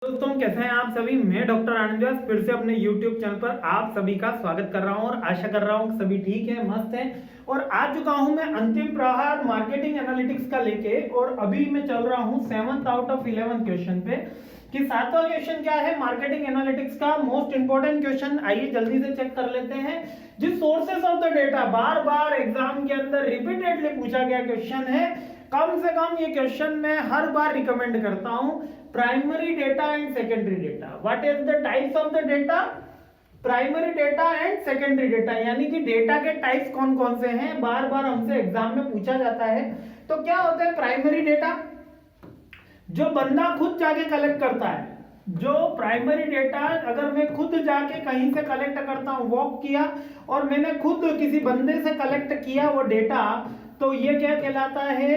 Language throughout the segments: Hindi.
दोस्तों कैसे हैं आप सभी। मैं डॉक्टर आनंद व्यास फिर से अपने YouTube चैनल पर आप सभी का स्वागत कर रहा हूं और आशा कर रहा हूं कि सभी ठीक है, मस्त है। और आ चुका हूं मैं अंतिम प्रहार मार्केटिंग एनालिटिक्स का लेके, और अभी मैं चल रहा हूं 7th आउट ऑफ 11 क्वेश्चन पे कि 7वां क्वेश्चन क्या है मार्केटिंग एनालिटिक्स का मोस्ट इंपॉर्टेंट क्वेश्चन। आइए जल्दी से चेक कर लेते हैं। जिस sources of the data bar bar exam के अंदर रिपीटेडली पूछा गया क्वेश्चन है, कम से कम ये क्वेश्चन मैं हर बार रिकमेंड करता हूं। Primary data and secondary data, what is the types of the data? Primary data and secondary data, यानी कि डेटा के टाइप्स कौन कौन से हैं, बार बार हमसे एग्जाम में पूछा जाता है। तो क्या होता है प्राइमरी डेटा? जो बंदा खुद जाके कलेक्ट करता है। जो प्राइमरी डेटा अगर मैं खुद जाके कहीं से कलेक्ट करता हूं, वॉक किया और मैंने खुद किसी बंदे से कलेक्ट किया वो डेटा, तो ये क्या कहलाता है?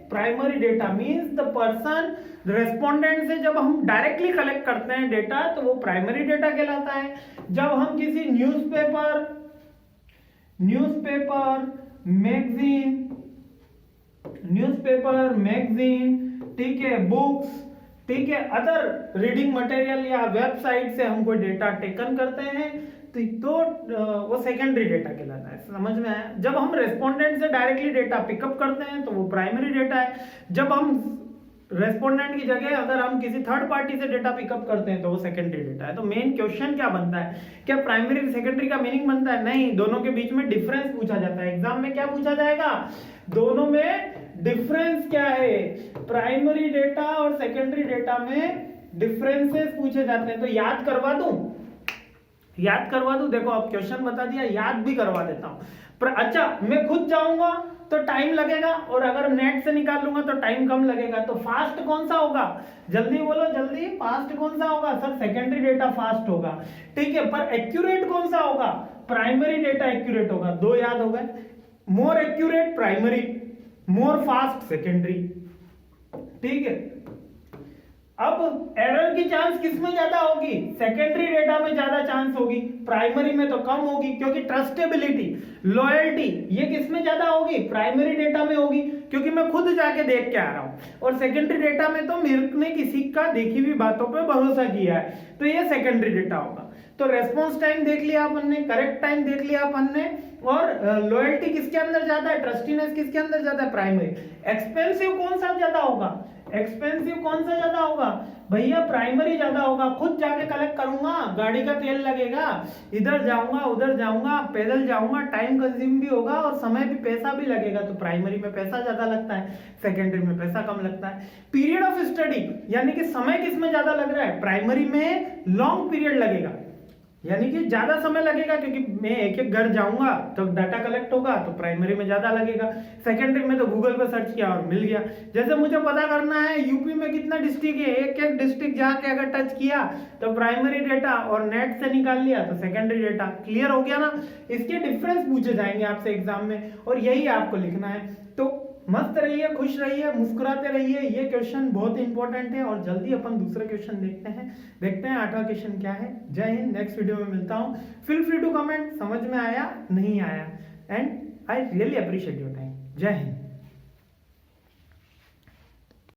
Primary data means the person respondent से जब हम डायरेक्टली कलेक्ट करते हैं डेटा, तो वो प्राइमरी डेटा कहलाता है। जब हम किसी न्यूज़पेपर, मैगजीन, ठीक है, बुक्स, ठीक है, अदर रीडिंग मटेरियल या वेबसाइट से हम कोई डेटा टेकन करते हैं, तो वो सेकेंडरी डेटा कहलाता है। समझ में आया? जब हम रेस्पोंडेंट से डायरेक्टली डेटा पिकअप करते हैं तो वो प्राइमरी डेटा है। जब हम रेस्पोंडेंट की जगह अगर हम किसी थर्ड पार्टी से डेटा पिकअप करते हैं तो वो सेकेंडरी डेटा है। तो मेन क्वेश्चन क्या बनता है? क्या प्राइमरी सेकेंडरी का मीनिंग बनता है? नहीं, दोनों के बीच में डिफरेंस पूछा जाता है। एग्जाम में क्या पूछा जाएगा? दोनों में डिफरेंस क्या है? प्राइमरी डेटा और सेकेंडरी डेटा में डिफरेंसेस पूछे जाते हैं। तो याद करवा दूं, देखो अब क्वेश्चन बता दिया, याद भी करवा देता हूं। पर अच्छा, मैं खुद जाऊंगा तो टाइम लगेगा, और अगर नेट से निकाल लूंगा तो टाइम कम लगेगा। तो फास्ट कौन सा होगा? जल्दी बोलो, जल्दी। फास्ट कौन सा होगा? सर सेकेंडरी डेटा फास्ट होगा, ठीक है। पर एक्यूरेट कौन सा होगा? प्राइमरी डेटा एक्यूरेट होगा। दो याद हो गए। मोर एक्यूरेट प्राइमरी, मोर फास्ट सेकेंडरी, ठीक है। अब एरर की चांस किसमें ज्यादा होगी? सेकेंडरी डेटा में ज्यादा चांस होगी, प्राइमरी में तो कम होगी, क्योंकि ट्रस्टेबिलिटी, लॉयल्टी ये किसमें ज्यादा होगी? प्राइमरी डेटा में होगी, क्योंकि मैं खुद जाके देख के आ रहा हूं। और सेकेंडरी डेटा में तो मेरे ने किसी का देखी हुई बातों पे भरोसा किया है, तो ये सेकेंडरी डेटा होगा। तो रेस्पॉन्स टाइम देख लिया अपन ने, करेक्ट टाइम देख लिया अपन ने, और लॉयल्टी किसके अंदर ज्यादा है, ट्रस्टीनेस किसके अंदर ज्यादा है? प्राइमरी। एक्सपेंसिव कौन सा ज्यादा होगा? एक्सपेंसिव कौन सा ज्यादा होगा? भैया प्राइमरी ज्यादा होगा। खुद जाके कलेक्ट करूंगा, गाड़ी का तेल लगेगा, इधर जाऊंगा उधर जाऊंगा, पैदल जाऊंगा, टाइम कंज्यूम भी होगा और समय भी, पैसा भी लगेगा। तो प्राइमरी में पैसा ज्यादा लगता है, सेकेंडरी में पैसा कम लगता है। पीरियड ऑफ स्टडी, यानी कि समय किसमें ज्यादा लग रहा है? प्राइमरी में लॉन्ग पीरियड लगेगा, यानी कि ज्यादा समय लगेगा, क्योंकि मैं एक एक घर जाऊंगा तो डाटा कलेक्ट होगा, तो प्राइमरी में ज्यादा लगेगा। सेकेंडरी में तो गूगल पे सर्च किया और मिल गया। जैसे मुझे पता करना है यूपी में कितना डिस्ट्रिक्ट है, एक एक डिस्ट्रिक्ट जाके अगर टच किया तो प्राइमरी डेटा, और नेट से निकाल लिया तो सेकेंडरी डेटा। क्लियर हो गया ना? इसके डिफरेंस पूछे जाएंगे आपसे एग्जाम में, और यही आपको लिखना है। तो मस्त रहिए, खुश रहिए, मुस्कुराते रहिए। ये क्वेश्चन बहुत इंपॉर्टेंट है। और जल्दी अपन दूसरा क्वेश्चन देखते हैं 8वां क्वेश्चन क्या है। जय हिंद, नेक्स्ट वीडियो में मिलता हूं। फील फ्री टू कमेंट, समझ में आया नहीं आया, and I really appreciate your time. जय हिंद।